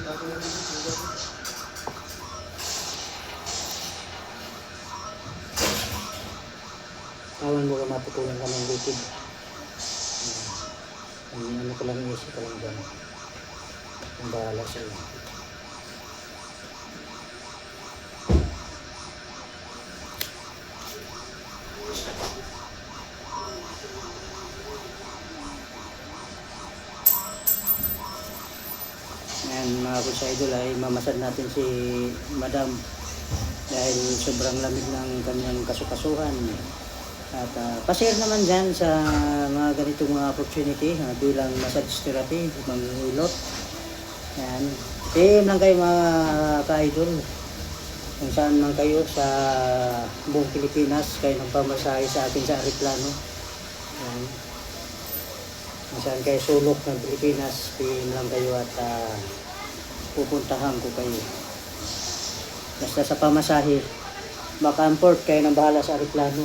Tawan mo ka matutunan ka ng likid. Ano ko lang isip ka lang dyan. Ang bahala sa'yo. Ayan mga kusa idol ay mamasad natin si Madam dahil sobrang lamig ng kanyang kasukasuhan. At pa-share naman dyan sa mga ganitong mga opportunity bilang massage therapy, manghihilot. Yan. PM lang kayo mga ka-idol. Kung saan man kayo sa buong Pilipinas, kayo nagpamasahe sa akin sa Aeroplano. Yan. Kung saan kayo sulok ng Pilipinas, PM lang kayo at pupuntahan ko kayo. Basta sa pamasahe, maka-import kayo ng bahala sa Aeroplano.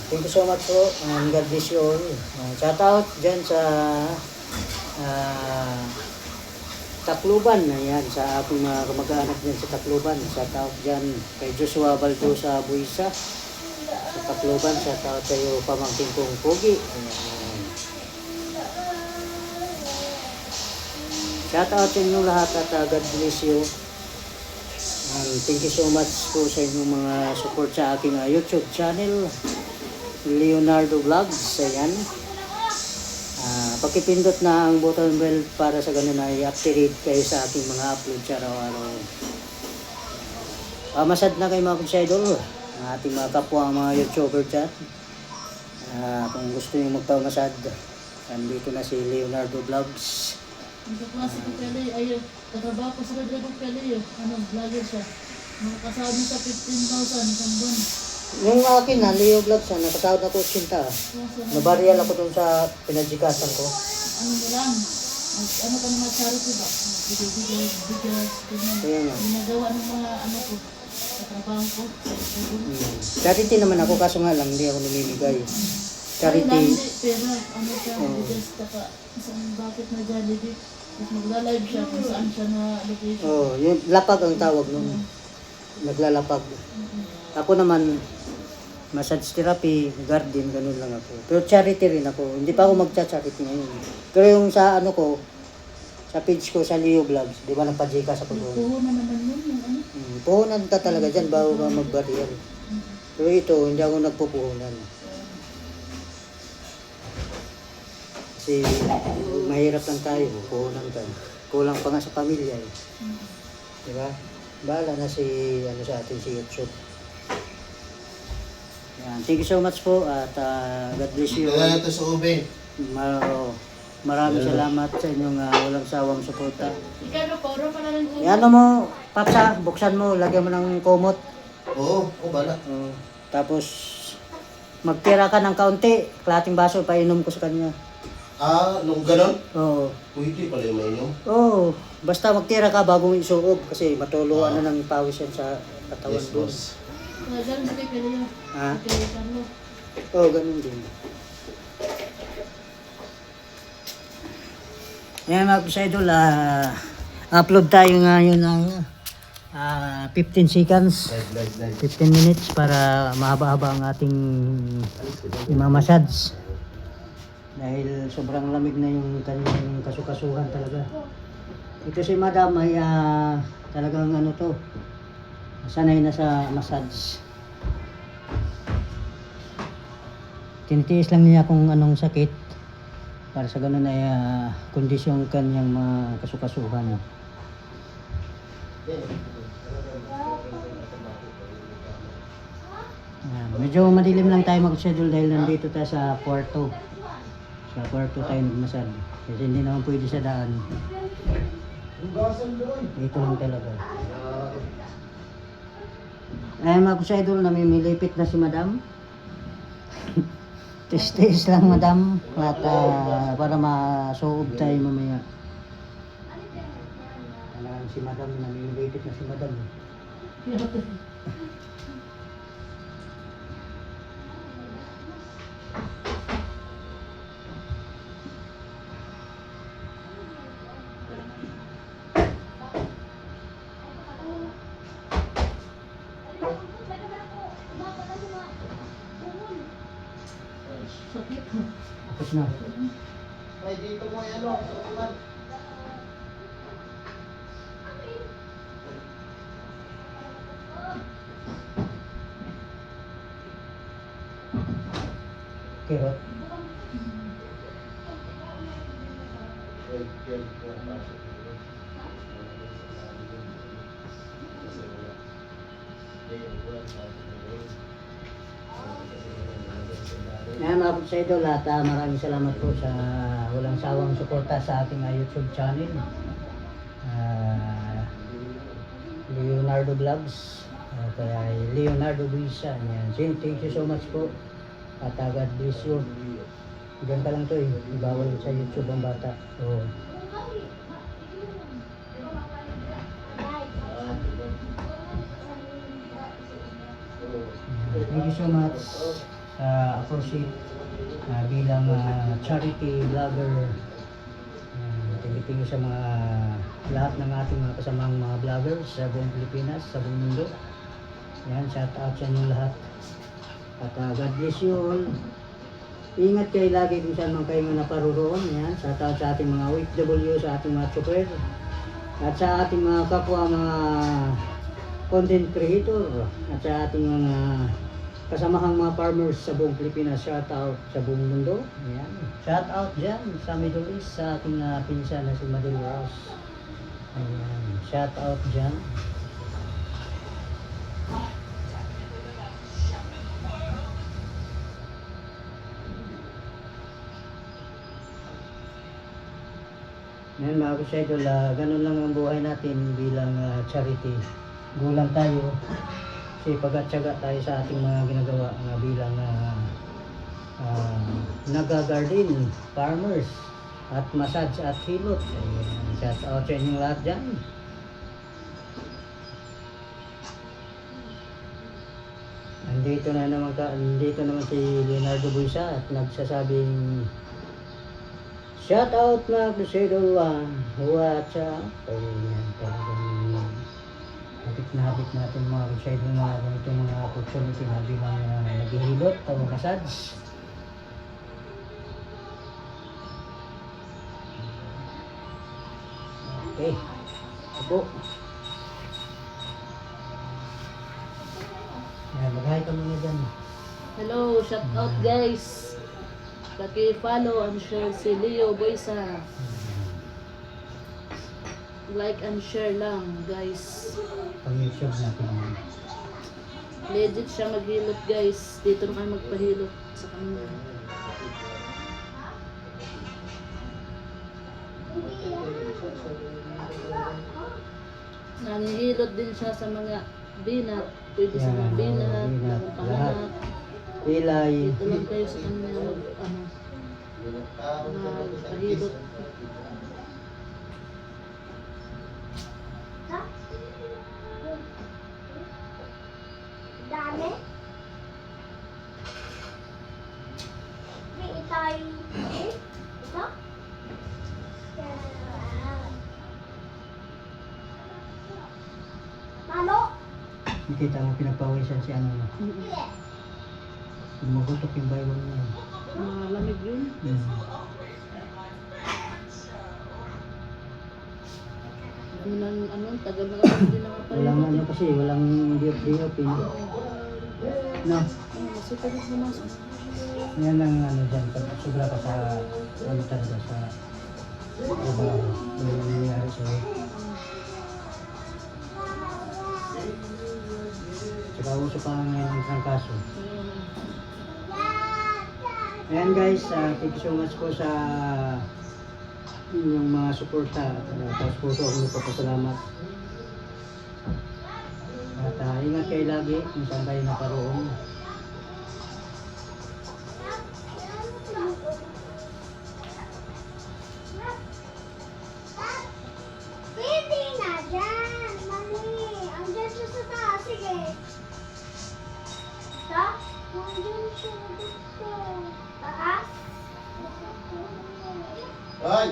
Thank you so much po. God bless you all. Shout out dyan sa Tacloban. Ayan, sa aking mga kamag-anak dyan sa Tacloban. Shout out dyan kay Joshua Baldo sa Buisa. Sa Tacloban, shout out kayo pamangkin kong Pogi. Ayan. Shout out sa inyo lahat at God bless you. Thank you so much po sa inyong mga support sa aking YouTube channel. Leonardo Vlogs, ayan. Pakipindot na ang button bell para sa ganun ay update kayo sa aking mga upload sa araw-araw. Masad na kayo mga kunsidol, ang ating mga kapwa mga YouTuber dyan. Kung gusto nyo magpamasad, nandito na si Leonardo Vlogs. Ang kaklase ko pala ay katrabaho ko sa radyo ko pala vlogger siya. Nakakasahod mo sa 15,000 isang buwan. Yung akin Leo Vlogs, nakasahod ako 80. Nabariyal ako dun sa pinadjikasan ko. Ano mo lang, ano ka naman charity ba? Bigas, Kaya nga. ginagawa ng mga ano ko, katrabaho ko. Charity naman ako, kaso nga lang, hindi ako namimigay. Charity. Ay, pera, ano siya, bigas, taka, isang bucket na Jollibee. Tapos magla-live siya kung saan siya na location. Yung lapag ang tawag nun. Naglalapag. Ako naman, massage therapy, garden, ganun lang ako. Pero charity rin ako. Hindi pa ako magcha-charity ngayon. Pero yung sa ano ko, sa page ko, sa Leo Vlogs, di ba nagpa-Jika sa pag-uwan? Puhunan naman yun, yung ano. Puhunan ka talaga dyan bago ka mag-barrier. Pero ito, hindi ako nagpupuhunan. Kasi mahirap lang tayo, puhunan ka. Kulang pa nga sa pamilya eh. Di ba? Bahala na si, ano sa atin, si YouTube. Yan. Thank you so much po at God bless you. Ito sa ube. Maraming salamat sa inyong walang sawang suporta. Ikaw, poro pa na rin ulo. Ano mo, Patsa, buksan mo, lagyan mo ng kumot. Oo, bala. Tapos, magtira ka ng kaunti, klating baso, painom ko sa kanya. Nung ganon? Oo. Pwede pala yung mainom. Oo. Basta magtira ka bago mo isuob kasi matuluan na ng pawis yan sa katawan Yes, doon. boss. Ganun sa kay Pele yun. Ha? Kay Carlo. Oo, ganun din. Yan mga kusaidol, upload tayo ngayon ng 15 seconds, Live. 15 minutes para mahaba-haba ang ating imamassage. Dahil sobrang lamig na yung kanyang kasukasuhan talaga. Ito si Madam ay talagang ano to, sanay na sa massage. Tinitiis lang niya kung anong sakit para sa ganun ay kondisyon kanyang mga kasukasuhan. Medyo madilim lang tayo mag-schedule dahil nandito tayo sa kwarto. Sa kwarto tayo nagmasad. Kasi hindi naman pwede sa daan. Dito lang talaga. Mga kusaidol, namimilipit na si Madam. Tis-tis lang Madam. At para masuob tayo mamaya. Si Madam, namimilipit na si Madam. sakit. Tapos na. Ay, dito mo yan, ano, sukat. Kirot. Yan mga sa idol at maraming salamat po sa walang sawang suporta sa ating YouTube channel. Leonardo Vlogs kay Leonardo Buisa. Yan. Thank you so much po. At God bless you. Diyan ka lang to eh. Bawal sa YouTube ang bata. So, thank you so much sa appreciate bilang charity vlogger. Thank you sa mga lahat ng ating mga kasamang mga vloggers sa buong Pilipinas, sa buong mundo. Yan, shout out sa inyo lahat. At God bless you all. Ingat kayo lagi kung saan man kayo naparoon. Yan, shout out sa ating mga OFW, sa ating mga chopper, at sa ating mga kapwa mga content creator, at sa ating mga kasamahang mga farmers sa buong Pilipinas. Shout out sa buong mundo. Yan. Shout out dyan sa Middle East sa ating pinsan na si Madel Ross. Ayan. Shout out dyan. Yan mga kusyidol, ganun lang ang buhay natin bilang charity. Gulang tayo. Sipag at tiyaga tayo sa ating mga ginagawa bilang naga-garden, farmers, at massage at hilot. Ayan, shout out sa inyong lahat dyan. Andito naman si Leonardo Buisa at nagsasabing shout out mga kusidol, what's up? Ayan, talagang habit natin mga kusidol na ganitong mga opportunity na bilang naghihilot o massage. Okay, ako. Ayan, mag-hi ka muna dyan. Hello, shout out guys. Paki-follow and share si Leo Buisa. Like and share lang guys. Pang-YouTube natin. Legit siya maghilot guys. Dito na kayo magpahilot sa kanya. Nanghihilot din siya sa mga binat. Pwede sa mga binat, binat, mga panganak. Pilay. Dito lang kayo sa kanya magpahilot. Dami? May tayo. Ito? Malo? Nakita mo pinagpawisan si ano. Magutok yung Bible niya. Malamig yun. Tagal na kasi hindi nakapahilot. Walang ano kasi, walang diop-diop eh. No? Masipagod naman. Yan ang ano dyan, pag sobra ka sa ano talaga sa trabaho, yung nangyayari sa'yo. Saka uso pa ngayon ang trangkaso. Ayan guys, thank you so much po sa inyong mga suporta. Tapos puso ako nagpapasalamat. At ingat kayo lagi kung saan kayo naparoon. Pwede na dyan. Mali. Andyan siya sa taas. Sige. Ito? Andyan siya dito. Taas? Ay!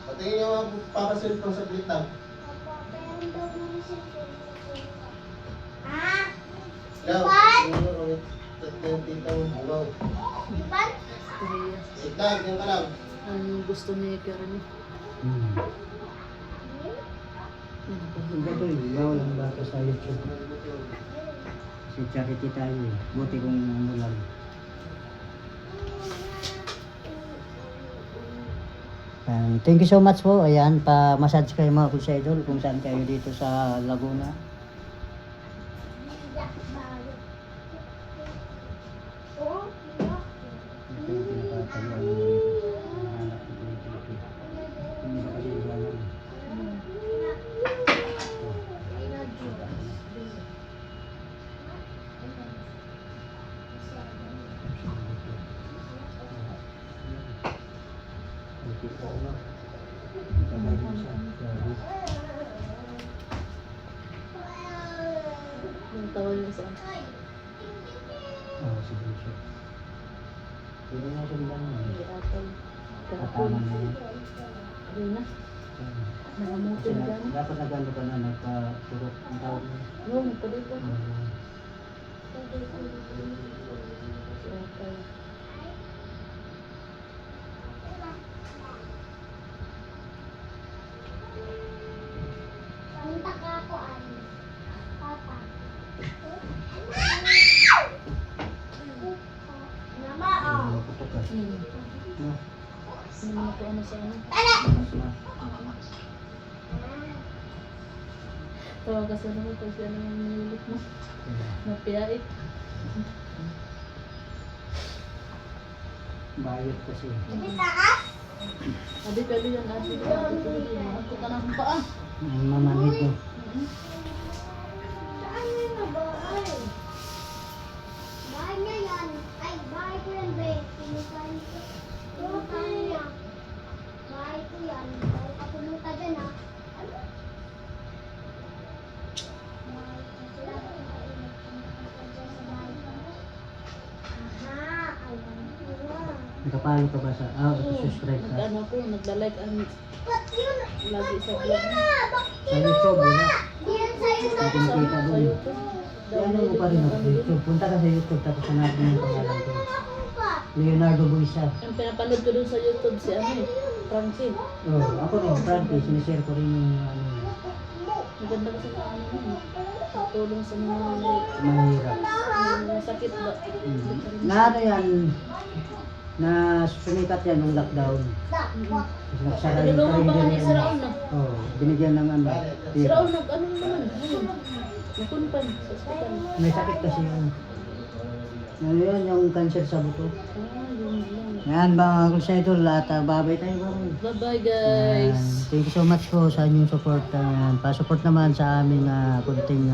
Patingin yung mga papasilpong sa lang. Papapayan daw naman si Pwede. Ah? Ikaw, Ipan? yung tita mo, wow. Ipan? Kahiya. Wait lang, diyan ka lang. Ang gusto ni Karen. Ang gato bawal ang bata sa YouTube. Kasi charity tayo eh. Buti kung ano lang. Thank you so much po. Ayan, pa-massage kayo mga Kuya Idol kung saan kayo dito sa Laguna. Oh, Ito yung pinapataluan mo dito. Ang anak ko dito. Hindi ba kasi iwanan? Yung tawa niya saan? Oo, sige siya. Pwede nga siya lang. Hindi atay. Katama na yun. Ayun na. Nangamuti na gano'n. Dapat nagano ka na nagpa-turok ang tawag mo. Oo, nagpadito. Si atay. Punta ka ako, Ani. Papa. Mama, oh. Maputok ka. No? Hindi mo ko ano sa ano. Mas ma. Tawa kasi naman pag siya naman nilulit mo. Napiyait. Bayot kasi. Hindi taas? Adi pwede yan. Adi pwede yan. Ako ka na akong paa. Ang mamanhid mo. Saan mo yung bahay? Bahay niya yan. Ay, bahay ko yan, be. Pinukain ko. Pinukain niya. Bahay ko yan. Bahay ka pumunta dyan, ha? Ano? Bahay ko. Sila ko kainit. Pumunta dyan sa bahay ko. Aha, alam ko na. Nakapalo ka ba sa... subscribe ka? Nag-ano ko, nagla-like ang Ba't yun? lagi sa Ba't vlog. yun na? Bakit Sa YouTube, wala. yan sa'yo na? Natin kita Sa doon. YouTube. Ano mo pa rin ako sa YouTube. Punta ka sa YouTube tapos hanapin yung pangalan ko. Ako pa. Leonardo Buisa. Yung pinapanood ko dun sa YouTube si ano eh, Frankie. Oh, ako rin, Frankie. Sinishare ko rin yung ano, Maganda kasi sa ano yun. Tulong sa mga mahirap. may sakit ba. Na ano yan, na sumikat yan nung lockdown. Kasi nagsara yung Tinulungan pa nga trader ni yan. si Raul na. Oh, binigyan ng ano, Si tira. Raul nag-ano naman. Ayun. Nakunpan sa ospital. May sakit kasi yun. Ano yun, yung cancer sa buto. Yun lang. Yan mga Kuya Idol, at babay tayo ba? Bye-bye guys. Thank you so much po sa inyong support. Pasupport naman sa aming kunting